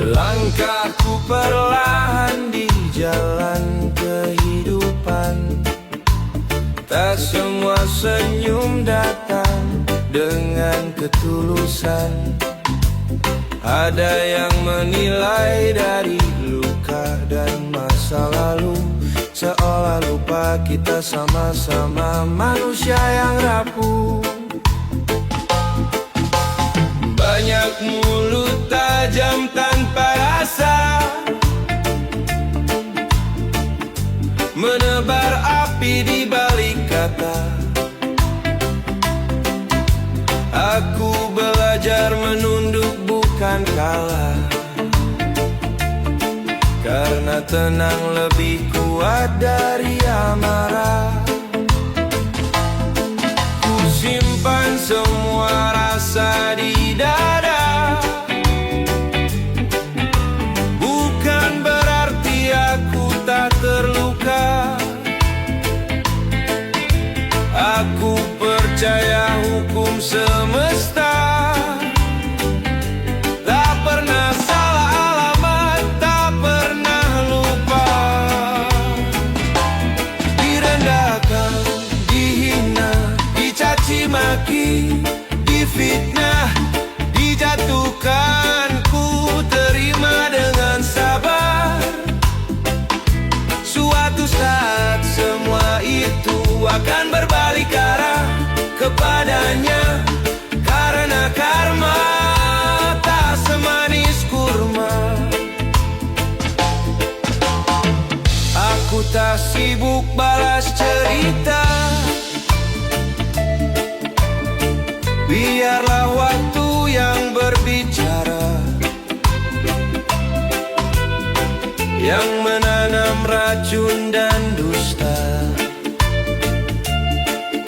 Langkahku perlahan di jalan kehidupan. Tak semua senyum datang dengan ketulusan. Ada yang menilai dari luka dan masa lalu, seolah lupa kita sama-sama manusia yang rapuh. Banyak mulut tajam tanpa rasa, menebar api di balik kata. Aku belajar menunduk bukan kalah, karena tenang lebih kuat dari amarah. Ku simpan semua rasa di dada, bukan berarti aku tak terluka. Aku percaya hukum semesta tak pernah salah alamat, tak pernah lupa. Direndahkan, dihina, dicaci maki, difitnah, dijatuhkan, ku terima dengan sabar. Suatu saat semua itu akan berbalik arah kepadanya, karena karma tak semanis kurma. Aku tak sibuk balas cerita, biarlah waktu yang berbicara, yang menanam racun dan dusta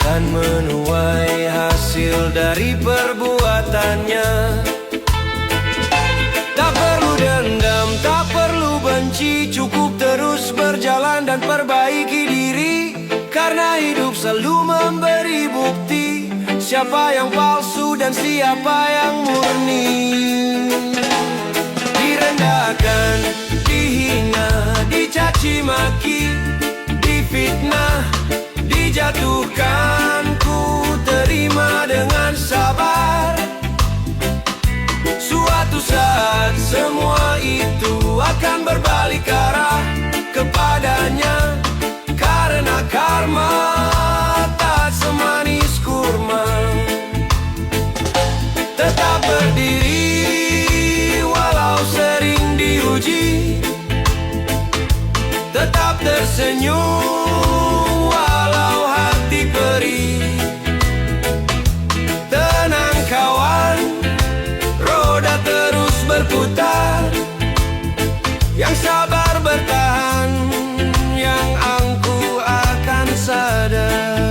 kan menuai hasil dari perbuatannya. Tak perlu dendam, tak perlu benci, cukup terus berjalan dan perbaiki diri, karena hidup selalu memberi bukti siapa yang palsu dan siapa yang murni. Direndahkan, dihina, dicaci maki, difitnah, dijatuhkan, ku terima dengan sabar. Suatu saat semua itu akan berbalik arah kepadanya, karena karma tak semanis kurma. Tetap berdiri walau sering diuji, tetap tersenyum walau hati perih. Tenang kawan, roda terus berputar, yang sabar bertahan, yang angkuh akan sadar.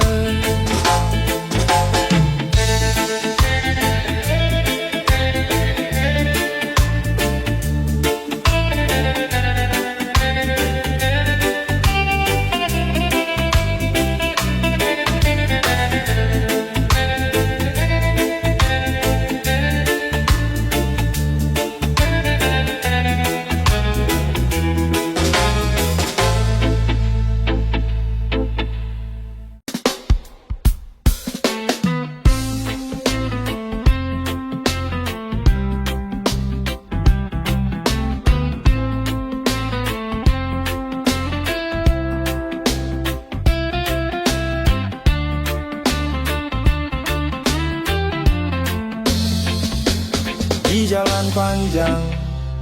Di jalan panjang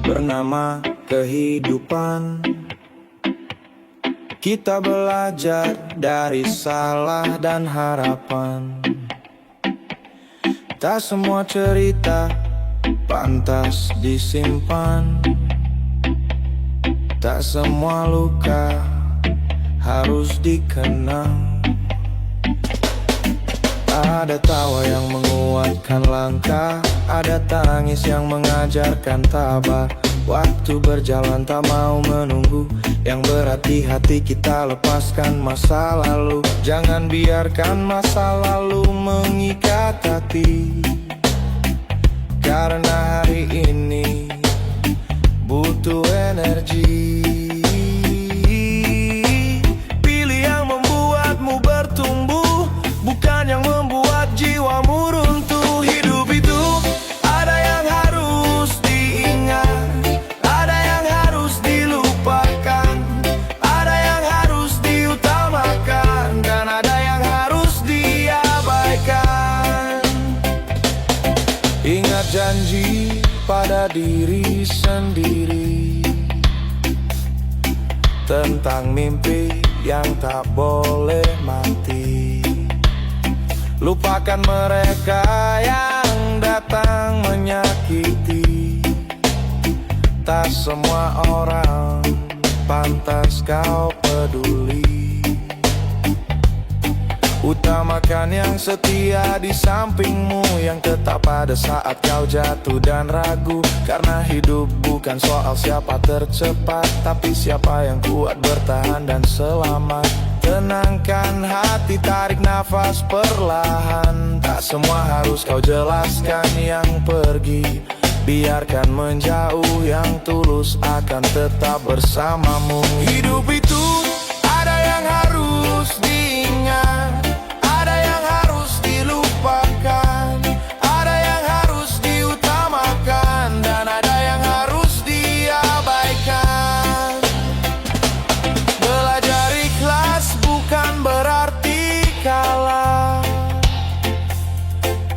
bernama kehidupan, kita belajar dari salah dan harapan. Tak semua cerita pantas disimpan, Tak semua luka harus dikenang. Ada tawa yang menguatkan langkah, ada tangis yang mengajarkan tabah. Waktu berjalan tak mau menunggu, yang berat di hati kita lepaskan masa lalu. Jangan biarkan masa lalu mengikat hati, karena hari ini butuh energi. Pilih yang membuatmu bertumbuh, bukan yang membuat jiwamu runtuh. Hidup itu ada yang harus diingat, ada yang harus dilupakan, ada yang harus diutamakan, dan ada yang harus diabaikan. Ingat janji pada diri sendiri tentang mimpi yang tak boleh mati. Lupakan mereka yang datang menyakiti. Tak semua orang pantas kau peduli. Utamakan yang setia di sampingmu, yang tetap pada saat kau jatuh dan ragu. Karena hidup bukan soal siapa tercepat, tapi siapa yang kuat bertahan dan selamat. Tenangkan hati, tarik nafas perlahan. Tak semua harus kau jelaskan yang pergi. Biarkan menjauh, yang tulus akan tetap bersamamu. Hidup itu ada yang harus diingat, ada yang harus dilupakan, ada yang harus diutamakan, dan ada yang harus diabaikan. Belajar ikhlas bukan berarti kalah.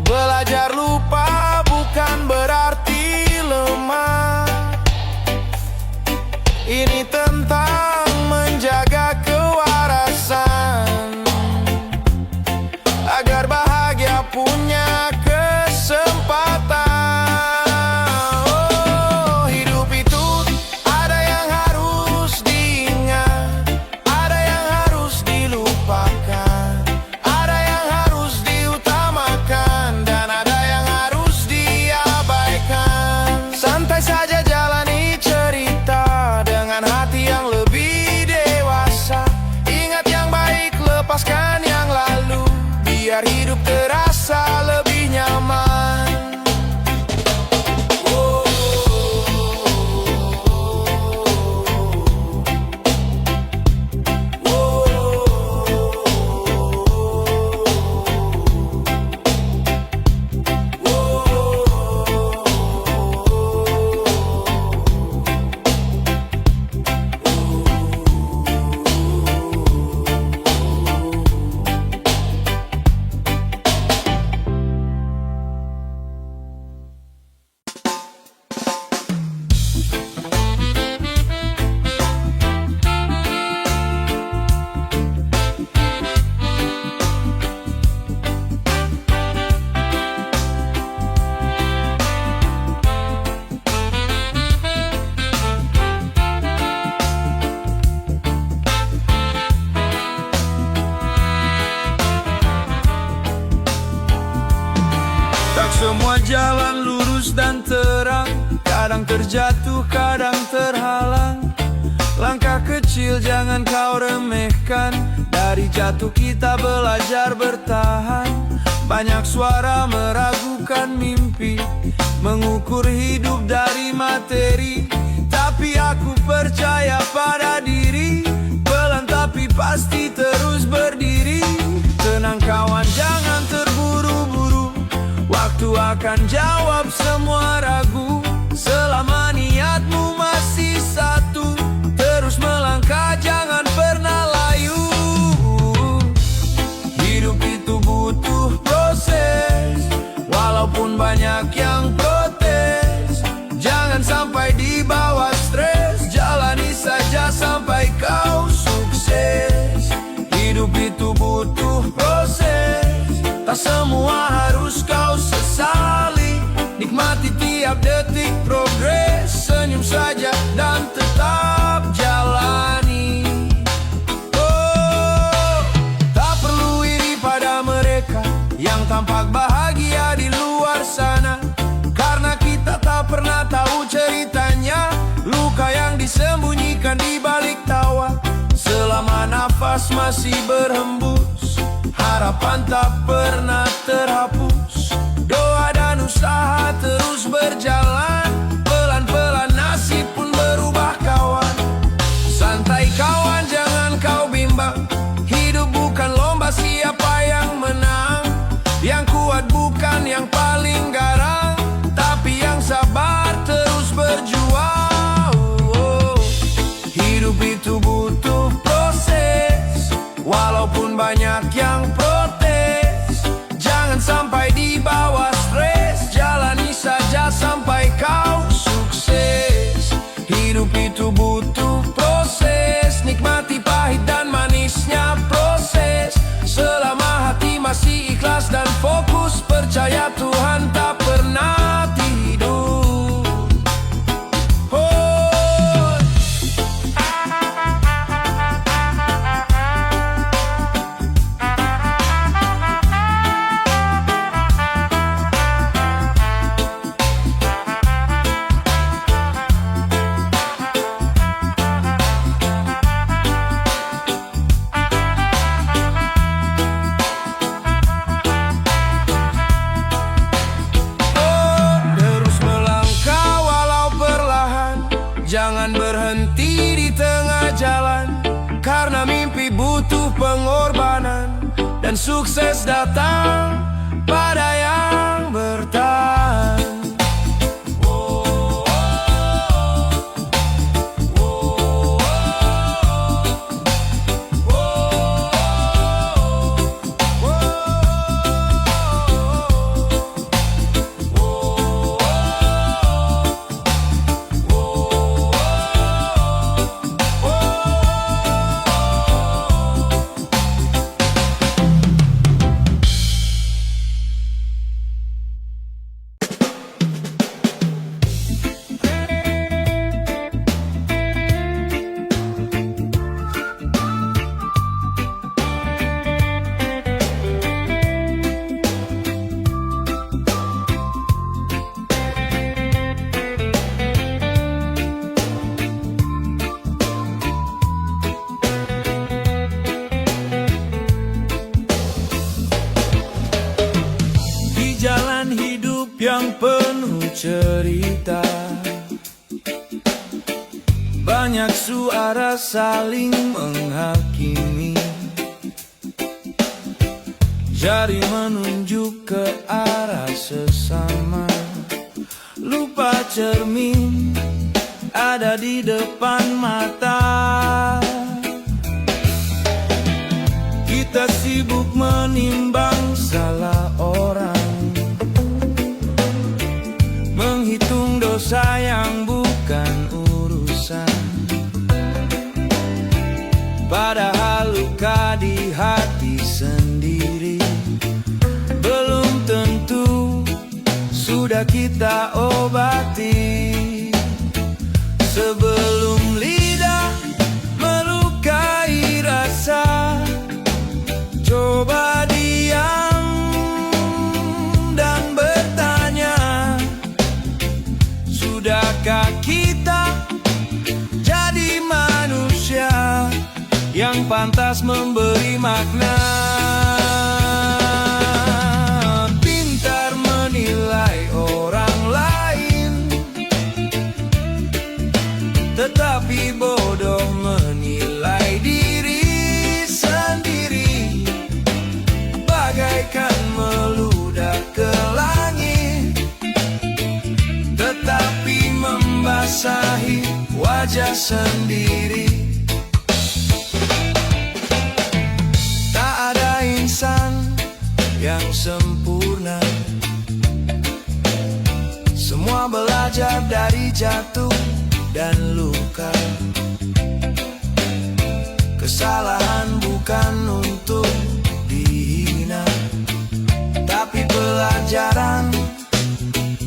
Belajar lupa bukan berarti lemah. Ini tentang menjaga kewarasan, agar bahagia punya kesempatan. Oh, hidup itu ada yang harus diingat, ada yang harus dilupakan, ada yang harus diutamakan, dan ada yang harus diabaikan. Santai saja jalani cerita dengan hati yang lebih dewasa. Ingat yang baik, lepaskan yang lalu, biar hidup terasa lebih nyaman. Tak semua jalan lurus dan terang, kadang terjatuh, kadang terhalang. Langkah kecil jangan kau remehkan, dari jatuh kita belajar bertahan. Banyak suara meragukan mimpi, mengukur hidup dari materi. Tapi aku percaya pada diri, pelan tapi pasti terus berdiri. Tenang kawan, jangan terburu-buru, waktu akan jawab semua ragu. Selama niatmu masih satu, terus melangkah jangan pernah layu. Hidup itu butuh proses, walaupun banyak yang protes. Jangan sampai dibawa stres, jalani saja sampai kau sukses. Hidup itu butuh proses, tak semua harus kau sesali. Nikmati tiap detik progres. senyum saja dan tetap jalani. Oh, tak perlu iri pada mereka yang tampak bahagia di luar sana, karena kita tak pernah tahu ceritanya, luka yang disembunyikan di balik tawa. Selama nafas masih berhembus, harapan tak pernah terhapus. Doa dan usaha terus berjalan, pelan-pelan nasib pun berubah kawan. Santai kawan, jangan kau bimbang, hidup bukan lomba siapa yang menang. Yang kuat bukan yang paling garang, tapi yang sabar terus berjuang. Hidup itu butuh proses, walaupun banyak yang protes. Jangan sampai dibawa stres, jalani saja sampai kau sukses. Hidup itu butuh proses, nikmati pahit dan manisnya proses. Selama hati masih ikhlas dan fokus, percaya Tuhan tak pernah tidur. Jangan berhenti di tengah jalan, karena mimpi butuh pengorbanan, dan sukses datang pada yang bertahan. Jalan hidup yang penuh cerita, banyak suara saling menghakimi, jari menunjuk ke arah sesama, lupa cermin ada di depan mata. Kita sibuk menimbang salah orang, menghitung dosa yang bukan urusan, padahal luka di hati sendiri belum tentu sudah kita obati. Sebelum lidah melukai rasa, coba diam dan bertanya, sudahkah kita jadi manusia yang pantas memberi makna? Pintar menilai orang lain, tetapi bodoh menilai diri sendiri. Bagaikan meludah ke langit, tetapi membasahi wajah sendiri. Tak ada insan yang sempurna, semua belajar dari jatuh dan luka. Kesalahan bukan untuk dihina, tapi pelajaran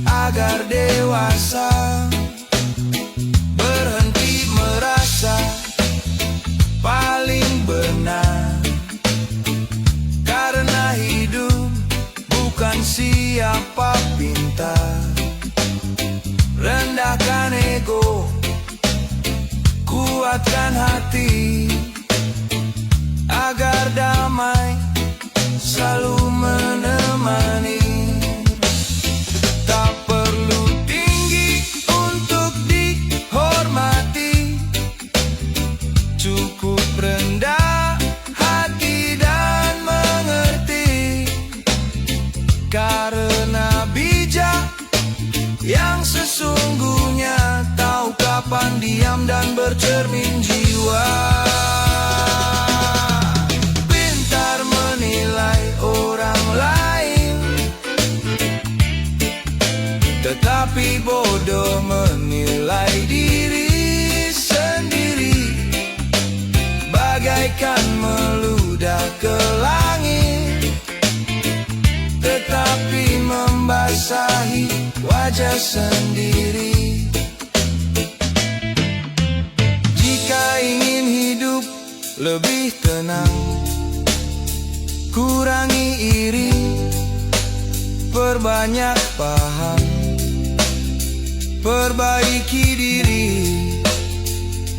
agar dewasa. siapa pintar. Rendahkan ego, kuatkan hati, agar damai selalu menemani. Tak perlu tinggi untuk dihormati, cukup rendah hati dan mengerti. Karena bijak yang sesungguhnya tahu kapan diam dan bercermin jiwa. Pintar menilai orang lain, tetapi bodoh menilai diri sendiri. Bagaikan meludah ke langit, tetapi membasahi wajah sendiri. Jika ingin hidup lebih tenang, kurangi iri, perbanyak paham, perbaiki diri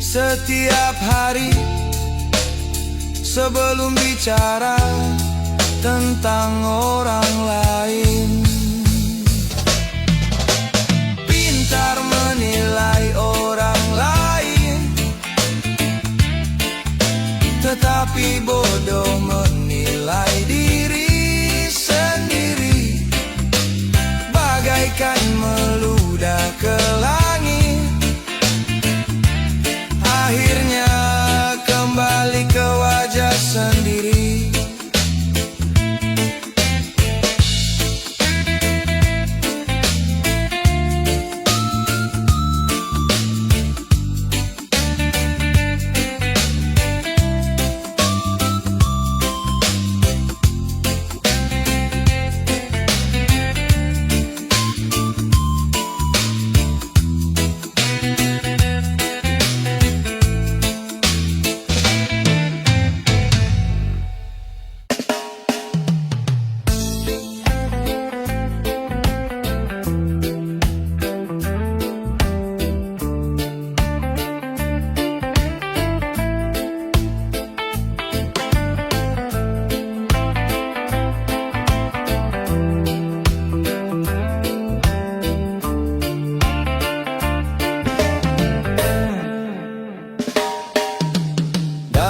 setiap hari. Sebelum bicara tentang orang lain, pintar menilai orang lain, tetapi bodoh menilai diri sendiri. Bagaikan meludah ke langit, akhirnya kembali ke wajah sendiri.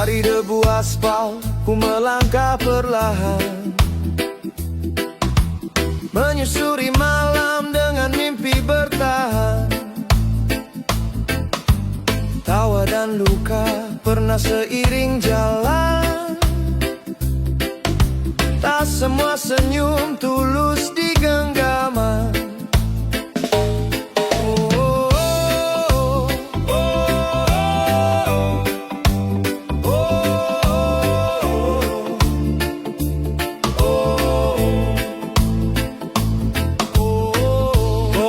Dari debu aspal ku melangkah perlahan, menyusuri malam dengan mimpi bertahan. Tawa dan luka pernah seiring jalan, tak semua senyum tulus di genggaman.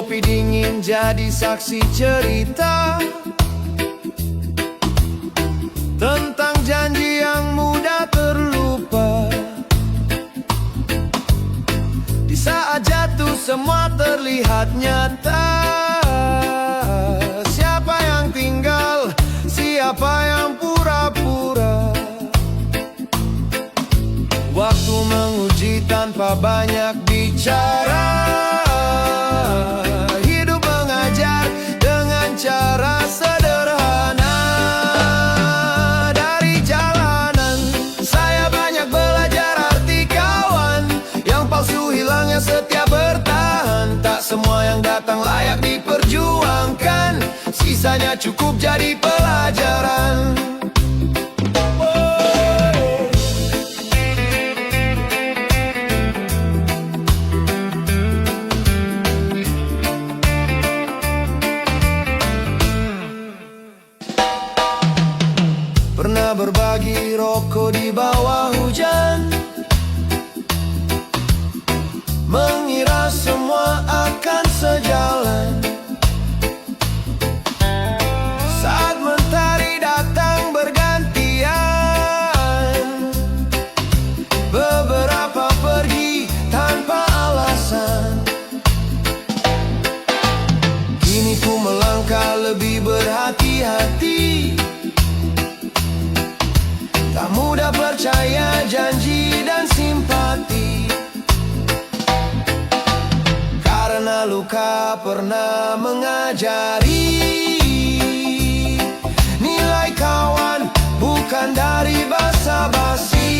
Kopi dingin jadi saksi cerita tentang janji yang mudah terlupa. Di saat jatuh semua terlihat nyata. Siapa yang tinggal, siapa yang pura-pura. Waktu menguji tanpa banyak bicara. Hidup mengajar dengan cara sederhana. Dari jalanan saya banyak belajar arti kawan. Yang palsu hilangnya setiap bertahan. Tak semua yang datang layak diperjuangkan. Sisanya cukup jadi pelajaran. Pernah berbagi rokok di bawah hujan, mengira semua akan sejalan. Saat mentari datang bergantian, beberapa pergi tanpa alasan. karena luka pernah mengajari nilai kawan bukan dari basa-basi.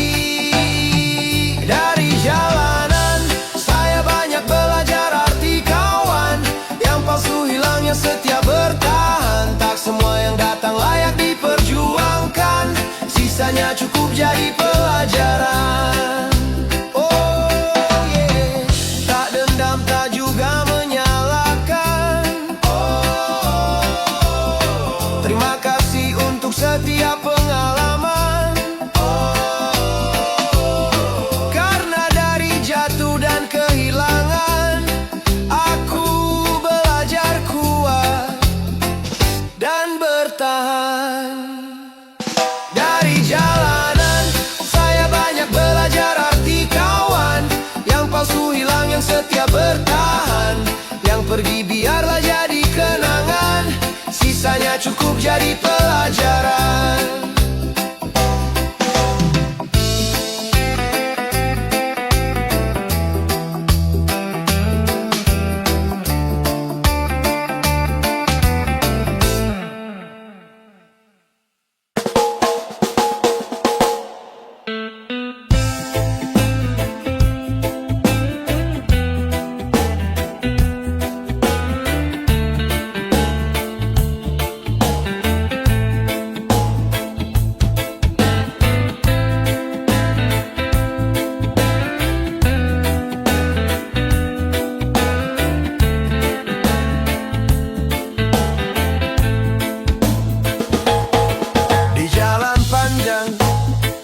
Dari jalanan saya banyak belajar arti kawan, yang palsu hilangnya setia bertahan. Tak semua yang datang layak diperjuangkan, sisanya cukup jadi pelajaran. Oh yeah, tak dendam tak juga menyalahkan. Terima kasih untuk setiap pengalaman. Karena dari jatuh dan kehilangan, aku belajar kuat dan bertahan. Dari jalanan saya banyak belajar arti kawan, yang palsu hilang, yang setia bertahan. Yang pergi biarlah jadi kenangan, sisanya cukup jadi pelajaran.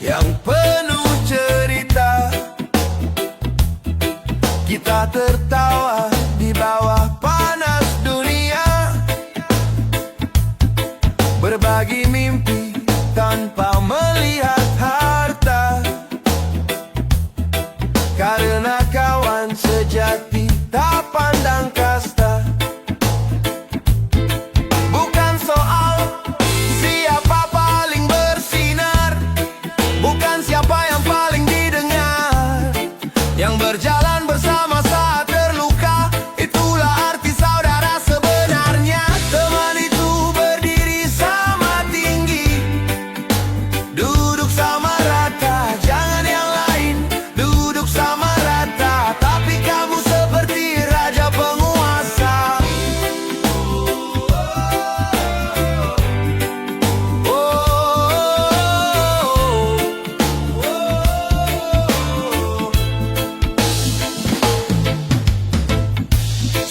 Yang penuh cerita, kita tertawa di bawah panas dunia, berbagi mimpi tanpa melihat harta. Karena kawan sejati tak pandang kasta. Bukan soal siapa paling bersinar, bukan siapa yang paling didengar, yang berjalan bersama saat terluka, itulah arti saudara sebenarnya. Teman itu berdiri sama tinggi, duduk sama rata, jangan yang lain duduk sama rata, tapi kamu seperti raja penguasa.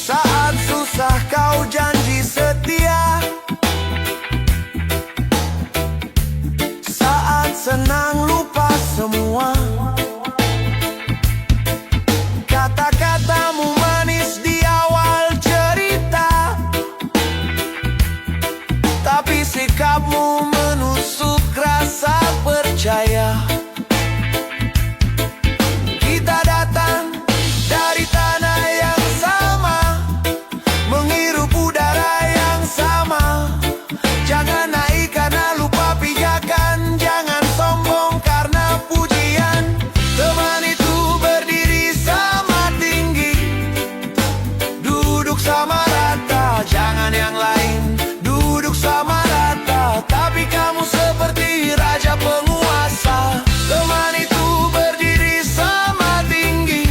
Saat susah kau janji setia, saat senang lupa semua. Kata-katamu manis di awal cerita, tapi sikapmu menusuk rasa percaya. Kita datang dari tanah yang sama, menghirup udara yang sama. Jangan naik karena lupa pijakan, jangan sombong karena pujian. Teman itu berdiri sama tinggi, duduk sama rata, jangan yang lain duduk sama rata, tapi kamu seperti raja penguasa. Teman itu berdiri sama tinggi,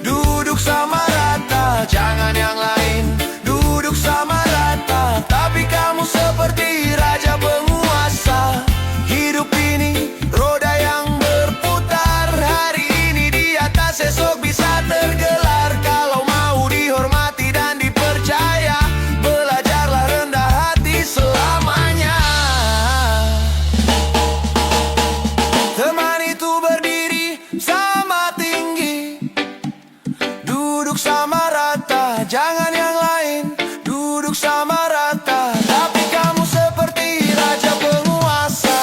duduk sama rata, jangan yang lain duduk sama rata, tapi kamu seperti raja penguasa. Hidup ini roda yang berputar, hari ini di atas, esok bisa tergelar. Kalau mau dihormati dan dipercaya, belajarlah rendah hati selamanya. Teman itu berdiri sama tinggi, duduk sama rata, jangan yang lain duduk sama rata, tapi kamu seperti raja penguasa.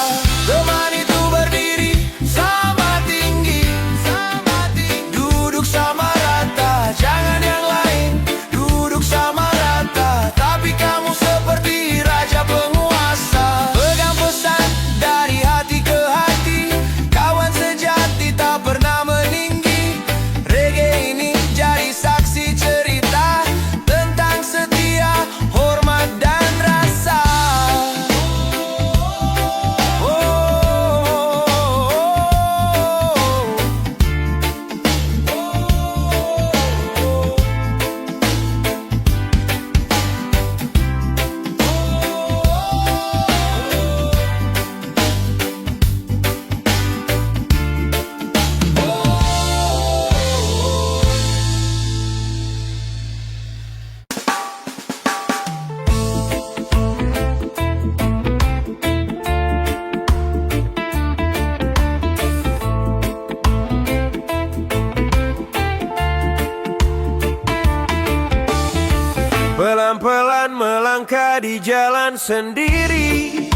Teman itu berdiri sama tinggi, duduk sama rata, jangan yang lain duduk sama rata, tapi kamu seperti raja penguasa. Pegang pesan dari hati ke hati, kawan sejati tak pernah meninggi. Reggae ini jadi saksi cerita pelan-pelan melangkah di jalan sendiri.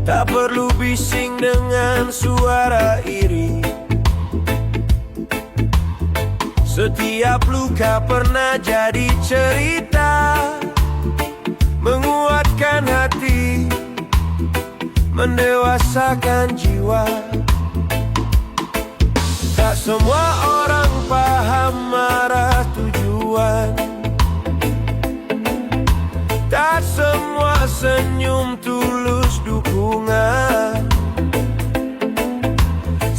Tak perlu bising dengan suara iri. Setiap luka pernah jadi cerita, menguatkan hati, mendewasakan jiwa. Tak semua orang paham arah tujuan, tak semua senyum tulus dukungan.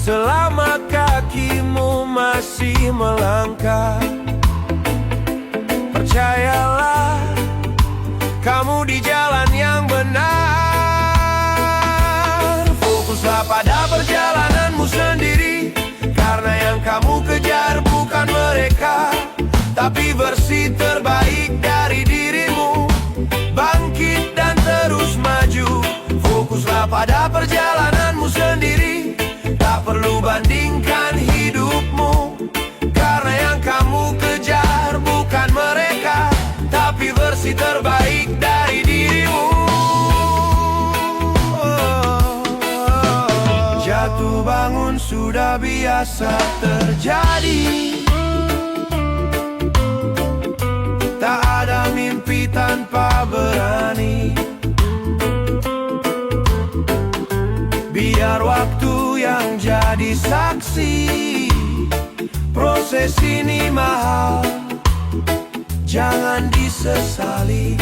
Selama kakimu masih melangkah, percayalah kamu di jalan yang benar. Fokuslah pada perjalananmu sendiri, karena yang kamu kejar bukan mereka, tapi versi terbaik dari dirimu. Bangkit dan terus maju. Fokuslah pada perjalananmu sendiri, tak perlu bandingkan hidupmu, karena yang kamu kejar bukan mereka, tapi versi terbaik dari dirimu. Jatuh bangun sudah biasa terjadi, tak ada mimpi tanpa berani. Biar waktu yang jadi saksi, proses ini mahal, jangan disesali.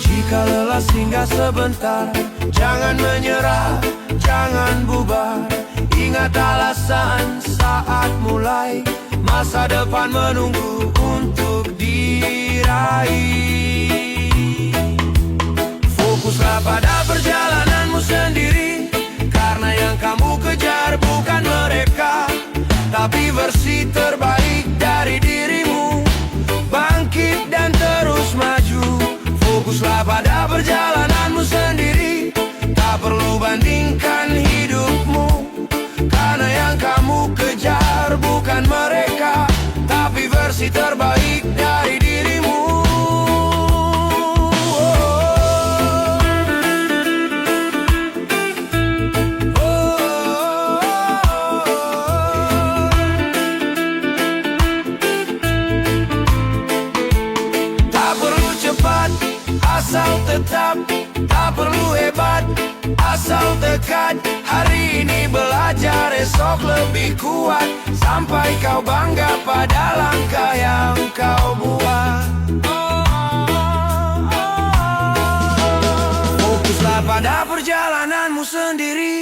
Jika lelah singgah sebentar, jangan menyerah, jangan bubar. Ingat alasan saat mulai, masa depan menunggu untuk diraih. Fokuslah pada perjalananmu sendiri, karena yang kamu kejar bukan mereka, tapi versi terbaik dari dirimu. Bangkit dan terus maju. Fokuslah pada perjalananmu sendiri, tak perlu bandingkan hidupmu, karena yang kamu kejar bukan mereka, tapi versi terbaik dari dirimu. Asal tetap, tak perlu hebat, asal tekad. Hari ini belajar, esok lebih kuat, sampai kau bangga pada langkah yang kau buat. Fokuslah pada perjalananmu sendiri,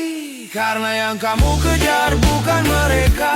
karena yang kamu kejar bukan mereka,